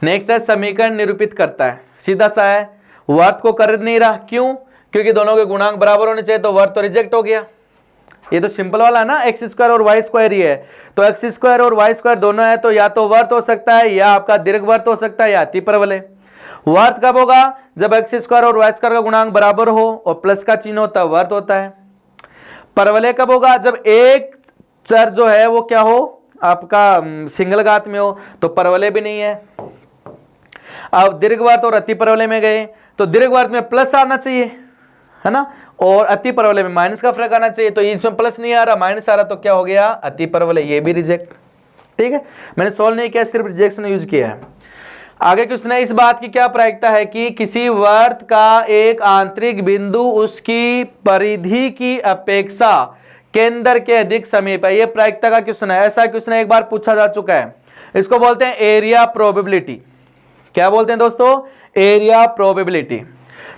नेक्स्ट है समीकरण निरूपित करता है, सीधा सा है, वर्त को कर नहीं रहा, क्यों, क्योंकि दोनों के गुणांक बराबर होने चाहिए, तो वर्त तो रिजेक्ट हो गया। ये तो सिंपल वाला है ना, एक्स स्क्वायर और वाई स्क्वायर ही है, तो एक्स स्क्वायर और वाई स्क्वायर दोनों है, तो या तो वर्त हो सकता है या आपका दीर्घवर्त हो सकता है या अतिपरवलय। वर्त कब होगा, जब एक्स स्क्वायर और वाई स्क्वायर का गुणांक बराबर हो और प्लस का चिन्ह होता है वर्त होता है। परवलय कब होगा, जब एक चर जो है वो क्या हो आपका सिंगल घात में हो, तो परवलय भी नहीं है। अब दीर्घवर्त और अतिपरवलय में गए तो दीर्घवर्त में प्लस आना चाहिए है ना, और अतिपरवलय में माइनस का फर्क आना चाहिए, तो इसमें प्लस नहीं आ रहा माइनस आ रहा, तो क्या हो गया अतिपरवलय, ये भी रिजेक्ट। ठीक है, मैंने सोल्व नहीं किया, सिर्फ रिजेक्शन यूज किया है। आगे क्वेश्चन है, इस बात की क्या प्रायिकता है कि किसी वर्त का एक आंतरिक बिंदु उसकी परिधि की अपेक्षा केंद्र के अधिक समीप है। ये प्रायिकता का क्वेश्चन है, ऐसा क्वेश्चन एक बार पूछा जा चुका है। इसको बोलते हैं एरिया प्रोबेबिलिटी। क्या बोलते हैं दोस्तों, एरिया प्रोबेबिलिटी।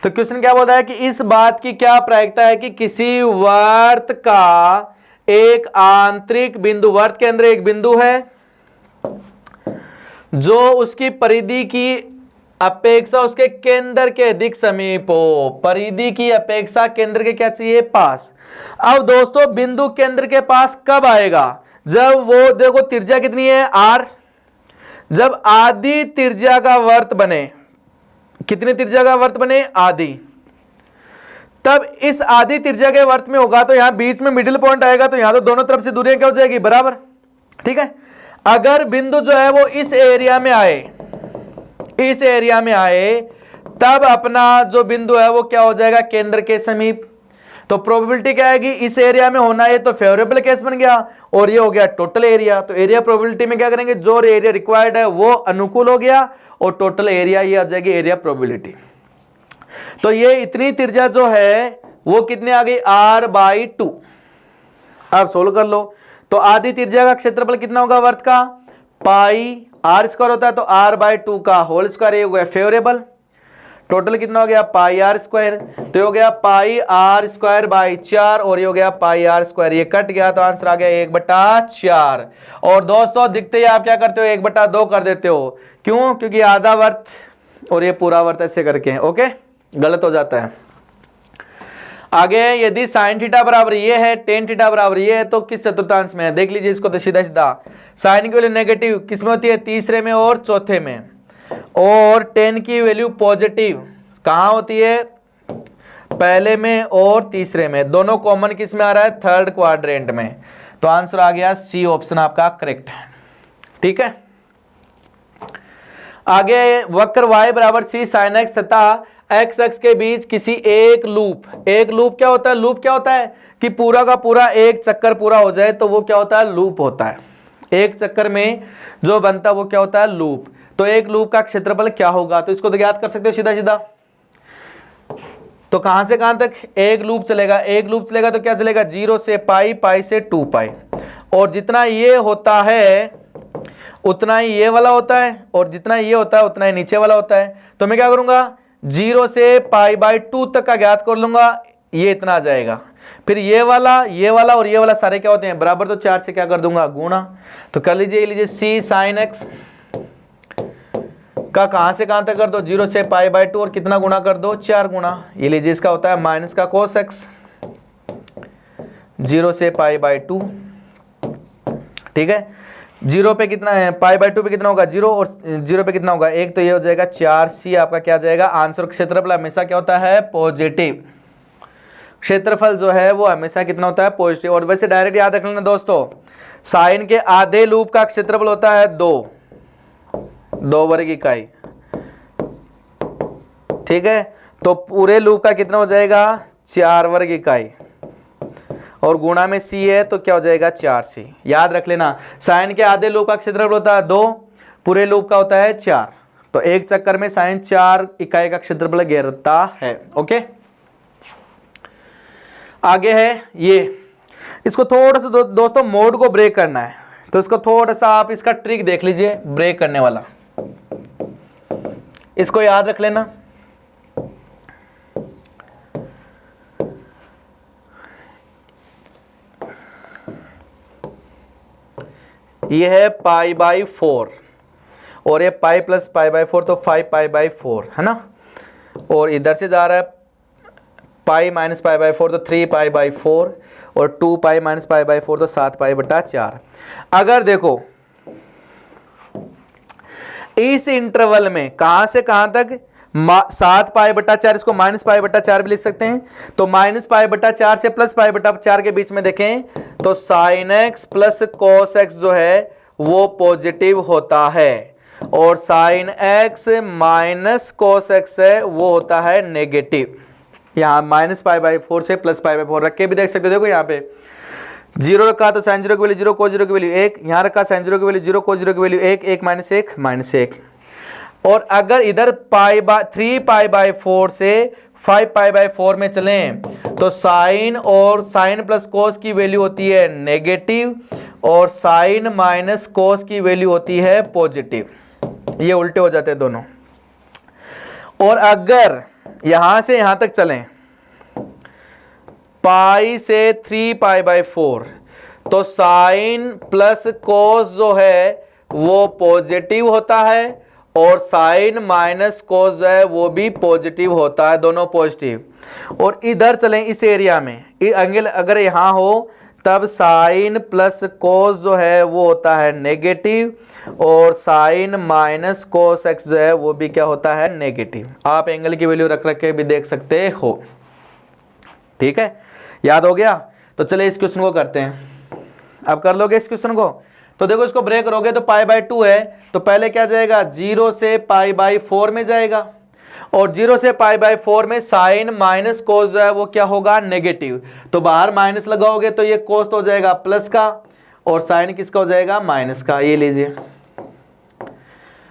तो क्वेश्चन क्या बोलता है कि इस बात की क्या प्रायिकता है कि किसी वर्त का एक आंतरिक बिंदु, वर्त के अंदर एक बिंदु है जो उसकी परिधि की अपेक्षा उसके केंद्र के अधिक समीप हो। परिधि की अपेक्षा केंद्र के क्या चाहिए पास। अब दोस्तों बिंदु केंद्र के पास कब आएगा, जब वो देखो त्रिज्या कितनी है r, जब आधी त्रिज्या का वर्त बने, कितनी त्रिज्या का वर्त बने आधी, तब इस आधी त्रिज्या के वर्त में होगा तो यहां बीच में मिडिल पॉइंट आएगा, तो यहां तो दोनों तरफ से दूरियां क्या हो जाएगी बराबर। ठीक है, अगर बिंदु जो है वो इस एरिया में आए, इस एरिया में आए, तब अपना जो बिंदु है वो क्या हो जाएगा केंद्र के समीप। तो प्रोबेबिलिटी क्या आएगी, इस एरिया में होना है, तो फेवरेबल केस बन गया, और ये हो गया टोटल एरिया। तो एरिया प्रोबेबिलिटी में क्या करेंगे, जो एरिया रिक्वायर्ड है वो अनुकूल हो गया और टोटल एरिया ये आ जाएगी एरिया प्रोबेबिलिटी। तो ये इतनी त्रिज्या जो है वो कितने आ गई r/2। अब सोल्व कर लो, तो आधी त्रिज्या का क्षेत्रफल कितना होगा वर्त का, पाई r स्क्वायर होता है, तो r/2 का होल स्क्वायर, ये हो गया फेवरेबल। टोटल कितना हो गया पाई r स्क्वायर, तो ये हो गया पाई r स्क्वायर बाई 4 और ये हो गया पाई r स्क्वायर, ये कट गया तो आंसर आ गया 1/4। और दोस्तों दिखते ही आप क्या करते हो 1/2 कर देते हो, क्यों, क्योंकि आधा वर्त और ये पूरा वर्त ऐसे करके, ओके, गलत हो जाता है। आगे यदि साइन थीटा बराबर ये है, टेन थीटा बराबर ये है, तो किस चतुर्थांश में है, देख लीजिए इसको तो सीधा सीधा। साइन की वैल्यू नेगेटिव किसमें होती है, तीसरे में और चौथे में, और टेन की वैल्यू पॉजिटिव कहाँ होती है, पहले में और तीसरे में, दोनों कॉमन किस में आ रहा है, थर्ड क्वाड्रेंट में। तो आंसर आ गया सी ऑप्शन आपका करेक्ट है। ठीक है, आगे वक्र y बराबर सी साइन एक्स तथा एक्स एक्स के बीच किसी एक लूप क्या होता है, लूप क्या होता है कि पूरा का पूरा एक चक्कर पूरा हो जाए तो वो क्या होता है, लूप होता है। एक चक्कर में जो बनता है वो क्या होता है, लूप। तो एक लूप का क्षेत्रफल क्या होगा, तो इसको तो ज्ञात कर सकते हो सीधा सीधा। तो कहां से कहां तक एक लूप चलेगा, एक लूप चलेगा तो क्या चलेगा, 0 से पाई, पाई से 2 पाई, और जितना ये होता है उतना ही ये वाला होता है, और जितना ये होता है उतना ही नीचे वाला होता है। तो मैं क्या करूंगा, 0 से पाई बाई 2 तक का ज्ञात कर लूंगा, ये इतना आ जाएगा। फिर ये वाला और ये वाला सारे क्या होते हैं, बराबर, तो 4 से क्या कर दूंगा, गुणा। तो कर लीजिए सी साइन एक्स का कहां से कहां तक कर दो, 0 से पाई बाई 2, और कितना गुणा कर दो, 4 गुणा। ये लीजिए इसका होता है माइनस का कोस एक्स, 0 से पाई बाई 2, ठीक है। 0 पे कितना है, पाई बाई 2 पे कितना होगा 0, और 0 पे कितना होगा 1, तो ये हो जाएगा 4c आपका क्या जाएगा आंसर। क्षेत्रफल हमेशा क्या होता है, पॉजिटिव। क्षेत्रफल जो है वो हमेशा कितना होता है, पॉजिटिव। और वैसे डायरेक्ट याद रख लेना दोस्तों, साइन के आधे लूप का क्षेत्रफल होता है 2 वर्ग इकाई, ठीक है। तो पूरे लूप का कितना हो जाएगा, 4 वर्ग इकाई, और गुणा में c है तो क्या हो जाएगा 4c। याद रख लेना, साइन के आधे लूप का क्षेत्रफल होता है 2, पूरे लूप का होता है 4, तो एक चक्कर में साइन 4 इकाई का क्षेत्रफल घेरता है। ओके, आगे है ये, इसको थोड़ा सा दोस्तों मोड को ब्रेक करना है, तो इसको थोड़ा सा आप इसका ट्रिक देख लीजिए ब्रेक करने वाला, इसको याद रख लेना। ये है पाई बाई 4, और ये पाई प्लस पाई बाई 4, तो 5 पाई बाई 4 है ना, और इधर से जा रहा है पाई माइनस पाई बाई 4, तो 3 पाई बाई 4, और 2 पाई माइनस पाई बाई 4, तो 7 पाई बटा 4। अगर देखो इस इंटरवल में कहां से कहां तक 7 पाई बटा 4, इसको माइनस पाई बटा 4 भी लिख सकते हैं, तो माइनस पाई बटा 4 से प्लस पाई बटा 4 के बीच में देखें तो sine x plus cos x जो है वो पॉजिटिव होता है, और sine x minus cos x है वो होता है नेगेटिव। यहाँ माइनस पाई बाई 4 से प्लस पाई बाई 4 रख के भी देख सकते हो। देखो यहाँ पे 0 रखा तो साइन 0 की वैल्यू 0, कोस 0 की वैल्यू 1, यहाँ रखा साइन 0 की वैल्यू 0, कोस 0 की वैल्यू 1, 1 माइनस 1 माइनस 1। और अगर इधर 3 पाई बाई 4 से 5 पाई बाई 4 में चलें तो साइन और साइन प्लस कोस की वैल्यू होती है नेगेटिव, और साइन माइनस कोस की वैल्यू होती है पॉजिटिव। ये उल्टे हो जाते हैं दोनों। और अगर यहां से यहां तक चलें पाई से 3 पाई बाई 4, तो साइन प्लस कोस जो है वो पॉजिटिव होता है, और साइन माइनस कोस जो है वो भी पॉजिटिव होता है, दोनों पॉजिटिव। और इधर चलें इस एरिया में, एंगल अगर यहां हो तब साइन प्लस कोस जो है वो होता है नेगेटिव, और साइन माइनस कोस एक्स जो है वो भी क्या होता है, नेगेटिव। आप एंगल की वैल्यू रख के भी देख सकते हो, ठीक है। याद हो गया, तो चले इस क्वेश्चन को करते हैं। अब कर लोगे इस क्वेश्चन को, तो देखो इसको ब्रेक करोगे तो पाई बाई 2 है, तो पहले क्या जाएगा 0 से पाई बाई 4 में जाएगा, और 0 से पाई बाई 4 में साइन माइनस कोस जो है वो क्या होगा, नेगेटिव। तो बाहर माइनस लगाओगे तो ये कोस तो हो जाएगा प्लस का, और साइन किसका हो जाएगा, माइनस का। ये लीजिए,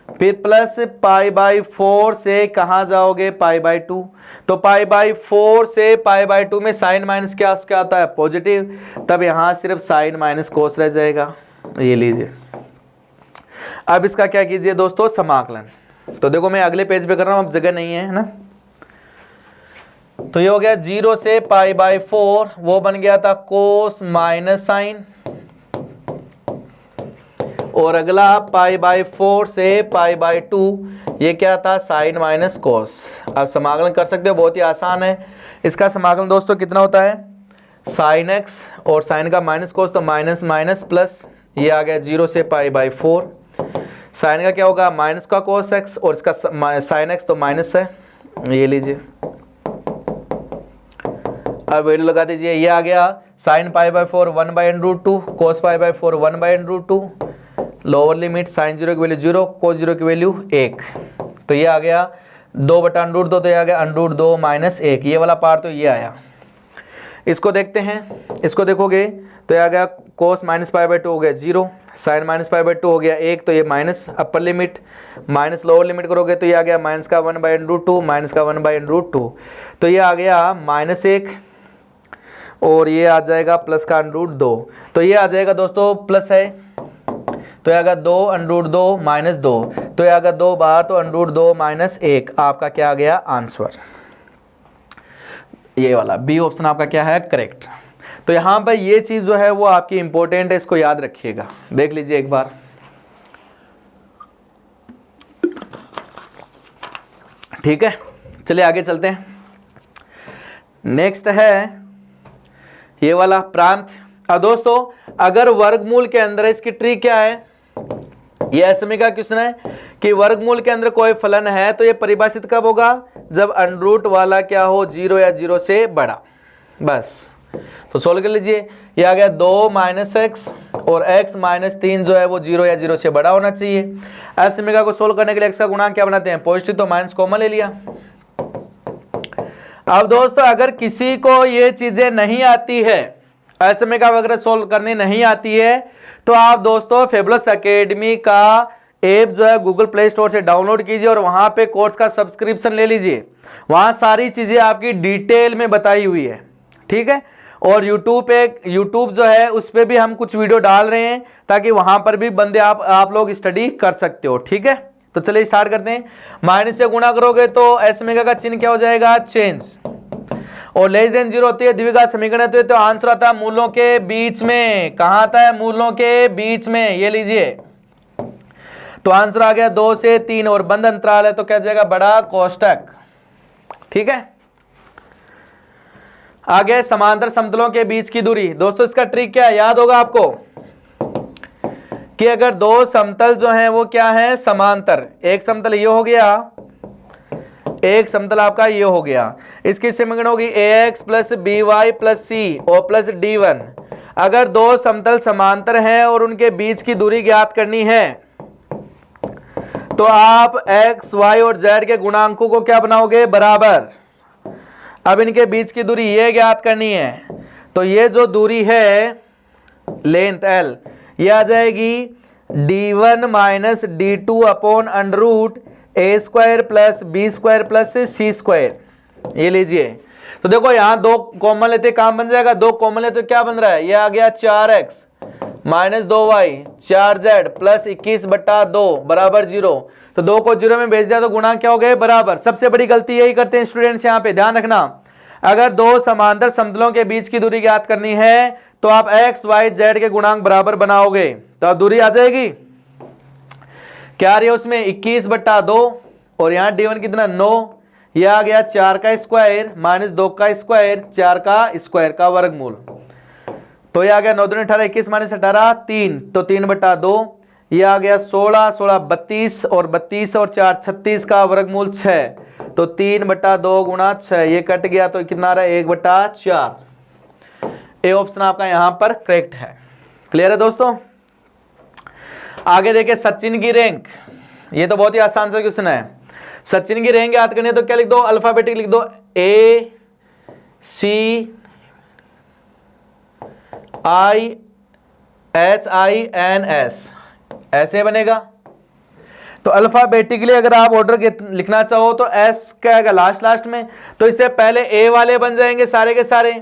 फिर प्लस पाई बाई 4 से कहां जाओगे, पाई बाई 2, तो पाई बाई 4 से पाई बाई 2 में साइन माइनस क्या आता है, पॉजिटिव, तब यहां सिर्फ साइन माइनस कोस रह जाएगा। ये लीजिए, अब इसका क्या कीजिए दोस्तों, समाकलन। तो देखो मैं अगले पेज पे कर रहा हूं, अब जगह नहीं है ना। तो ये हो गया 0 से पाई बाई 4, वो बन गया था कोस माइनस साइन, और अगला पाई बाई 4 से पाई बाई 2, ये क्या था, साइन माइनस कोस। अब समाकलन कर सकते हो, बहुत ही आसान है। इसका समाकलन दोस्तों कितना होता है, साइन एक्स और साइन का माइनस कोस, तो माइनस माइनस प्लस, ये आ गया 0 से पाई बाई 4। साइन का क्या होगा, माइनस का कोस एक्स, और इसका साइन एक्स तो माइनस है। ये लीजिए, अब वैल्यू लगा दीजिए, ये आ गया sine pi by 4 1 by root 2, cos pi by 4 1 by root 2, lower limit sine 0 की वैल्यू 0, कोस 0 की वैल्यू 1। तो ये आ गया 2/√2, तो ये आ गया √2 - 1। ये वाला पार्ट तो ये आया। इसको देखते हैं, इसको देखोगे तो ये आ गया कोस -π/2 हो गया 0, साइन -π/2 हो गया 1, तो ये minus upper limit minus lower limit करोगे तो ये आ गया माइनस का 1/√2 माइनस का 1/√2, तो ये आ गया -1 और ये आ जाएगा प्लस का √2, तो ये आ जाएगा दोस्तों प्लस है, तो ये आ गया 2/√2 - 2, तो ये आ गया 2 बार, तो √2 - 1 आपका क्या आ गया आंसर। ये वाला बी ऑप्शन आपका क्या है करेक्ट। तो यहाँ पर ये चीज़ जो है वो आपकी इंपॉर्टेंट है, इसको याद रखिएगा। देख लीजिए एक बार, ठीक है। चलिए आगे चलते हैं। नेक्स्ट है ये वाला प्रांत। अब दोस्तों अगर वर्गमूल के अंदर, इसकी ट्रिक क्या है, ये एसएमई का क्वेश्चन है कि वर्गमूल के अंदर कोई फलन है तो ये परिभाषित कब होगा, जब अंडरूट वाला क्या हो 0 या 0 से बड़ा। बस तो सोल्व कर लीजिए। ये आ गया 2 - x और x - 3 जो है वो 0 या 0 से बड़ा होना चाहिए। एसएमई को सोल्व करने के लिए x का गुणांक क्या बनाते हैं, पॉजिटिव, तो माइनस कॉमन ले लिया। अब दोस्तों अगर किसी को ये चीजें नहीं आती है, एसएमई का वगैरह सोल्व करनी नहीं आती है, तो आप दोस्तों फेबुलस एकेडमी का ऐप जो है गूगल प्ले स्टोर से डाउनलोड कीजिए और वहां पे कोर्स का सब्सक्रिप्शन ले लीजिए। वहां सारी चीजें आपकी डिटेल में बताई हुई है, ठीक है। और यूट्यूब जो है उस पर भी हम कुछ वीडियो डाल रहे हैं ताकि वहां पर भी बंदे आप लोग स्टडी कर सकते हो, ठीक है। तो चलिए स्टार्ट करते हैं। माइनस से गुणा करोगे तो एसएमई का चिन्ह क्या हो जाएगा, चेंज, और लेस देन 0 होती है द्विघात समीकरण होती है, तो आंसर आता है मूलों के बीच में। कहां आता है, मूलों के बीच में, ये लीजिए। तो आंसर आ गया 2 से 3 और बंद अंतराल है तो क्या जाएगा बड़ा कोष्टक, ठीक है। आगे समांतर समतलों के बीच की दूरी। दोस्तों इसका ट्रिक क्या है, याद होगा आपको कि अगर दो समतल जो हैं वो क्या है समांतर, एक समतल ये हो गया, एक समतल आपका ये हो गया, इसकी समीकरण होगी ax + by + c और प्लस d1। अगर दो समतल समांतर हैं और उनके बीच की दूरी ज्ञात करनी है तो आप x, y और z के गुणांकों को क्या बनाओगे, बराबर। अब इनके बीच की दूरी ये ज्ञात करनी है, तो ये जो दूरी है लेंथ l, ये आ जाएगी d1 - d2 upon √a² + b² + c²। ये लीजिए। तो देखो यहां दो कॉमन लेते काम बन जाएगा, दो कॉमन लेते तो क्या बन रहा है, ये आ गया 4x - 2y 4z + 21/2 बराबर 0। तो 2 को 0 में भेज दिया तो गुणांक क्या हो गए, बराबर। सबसे बड़ी गलती यही करते हैं स्टूडेंट्स, यहाँ पे ध्यान रखना। अगर दो समांतर समतलों के बीच की दूरी ज्ञात करनी है तो आप x, y, z के गुणांक बराबर बनाओगे तो अब दूरी आ जाएगी, क्या आ रही है उसमें 21/2 और यहाँ d1 कितना 9, यह आ गया 4 का स्क्वायर - 2 का स्क्वायर 4 का स्क्वायर का वर्गमूल। तो यह आ गया 9 दूनी 18, 21 - 18 3, तो 3/2, यह आ गया 16, 16 32 और 32 और 4 36 का वर्गमूल 6, तो 3/2 गुणा 6, ये कट गया तो कितना आ रहा है 1/4। ए ऑप्शन आपका यहां पर करेक्ट है। क्लियर है दोस्तों। आगे देखिए सचिन की रैंक, ये तो बहुत ही आसान सा क्वेश्चन है। सचिन की रैंक याद करनी है तो क्या लिख दो, अल्फाबेटिक लिख दो ACINS, ऐसे बनेगा। तो अल्फाबेटिकली अगर आप ऑर्डर लिखना चाहो तो S क्या आएगा लास्ट में, तो इससे पहले A वाले बन जाएंगे सारे के सारे,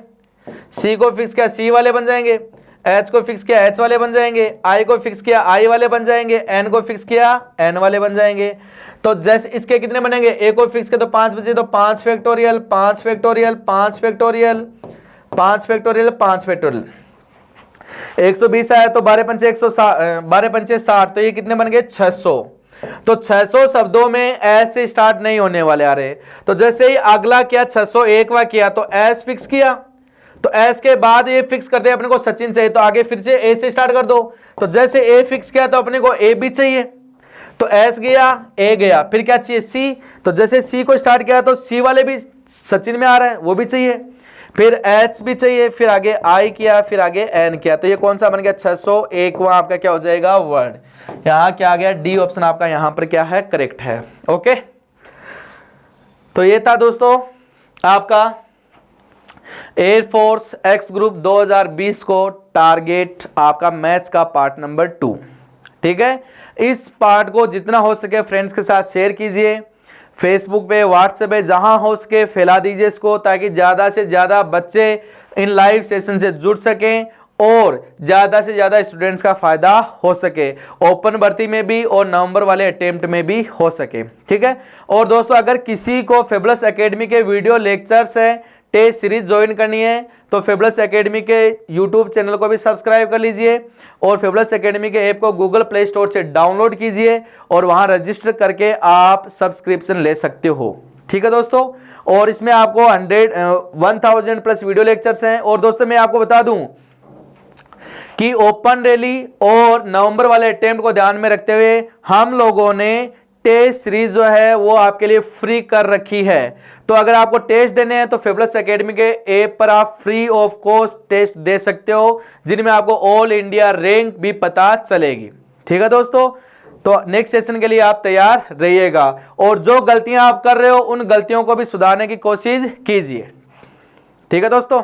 C को फिक्स किया C वाले बन जाएंगे, H को फिक्स किया H वाले बन जाएंगे, I को फिक्स किया I वाले बन जाएंगे, N को फिक्स किया N वाले बन जाएंगे। तो जैसे इसके कितने बनेंगे, A को फिक्स किया तो 5 बचे, तो 5 factorial 5 factorial 5 factorial 5 factorial 5 factorial 120 आया तो 12 पंचे 60, तो ये कितने बन गए 600। तो 600 शब्दों में ऐसे स्टार्ट नहीं होने वाले आ रहे। तो जैसे ही अगला किया 601वां किया तो एस फिक्स किया, तो एस के बाद ये फिक्स करते हैं अपने को सचिन चाहिए तो आगे फिर से ए से स्टार्ट कर दो। तो जैसे ए फिक्स किया तो अपने को ए भी चाहिए, तो एस गया ए गया, फिर क्या चाहिए सी, तो जैसे सी को स्टार्ट किया तो सी वाले भी सचिन में आ रहा है वो भी चाहिए, फिर H भी चाहिए, फिर आगे I किया, फिर आगे N किया, तो ये कौन सा बन गया 601वां आपका क्या हो जाएगा वर्ड। यहाँ क्या आ गया डी ऑप्शन आपका यहाँ पर क्या है करेक्ट है। ओके, तो ये था दोस्तों आपका एयरफोर्स एक्स ग्रुप 2020 को टारगेट आपका मैथ्स का पार्ट नंबर 2। ठीक है, इस पार्ट को जितना हो सके फ्रेंड्स के साथ शेयर कीजिए, फेसबुक पे, व्हाट्सएप पे, जहां हो सके फैला दीजिए इसको, ताकि ज़्यादा से ज़्यादा बच्चे इन लाइव सेशन से जुड़ सकें और ज़्यादा से ज़्यादा स्टूडेंट्स का फ़ायदा हो सके, ओपन भर्ती में भी और नवंबर वाले अटेम्प्ट में भी हो सके। ठीक है, और दोस्तों अगर किसी को फेबुलस एकेडमी के वीडियो लेक्चर्स है टेस्ट सीरीज ज्वाइन करनी है तो फेबुलस एकेडमी के यूट्यूब चैनल को भी सब्सक्राइब कर लीजिए और फेबुलस एकेडमी के ऐप को गूगल प्ले स्टोर से डाउनलोड कीजिए और वहां रजिस्टर करके आप सब्सक्रिप्शन ले सकते हो। ठीक है दोस्तों, और इसमें आपको 1000 प्लस वीडियो लेक्चर्स हैं। और दोस्तों मैं आपको बता दूं कि ओपन रैली और नवंबर वाले अटेम्प्ट को ध्यान में रखते हुए हम लोगों ने टेस्ट सीरीज जो है वो आपके लिए फ्री कर रखी है। तो अगर आपको टेस्ट देने हैं तो फेबुलस एकेडमी के ऐप पर आप फ्री ऑफ कॉस्ट टेस्ट दे सकते हो, जिनमें आपको ऑल इंडिया रैंक भी पता चलेगी। ठीक है दोस्तों, तो नेक्स्ट सेशन के लिए आप तैयार रहिएगा और जो गलतियां आप कर रहे हो उन गलतियों को भी सुधारने की कोशिश कीजिए। ठीक है दोस्तों।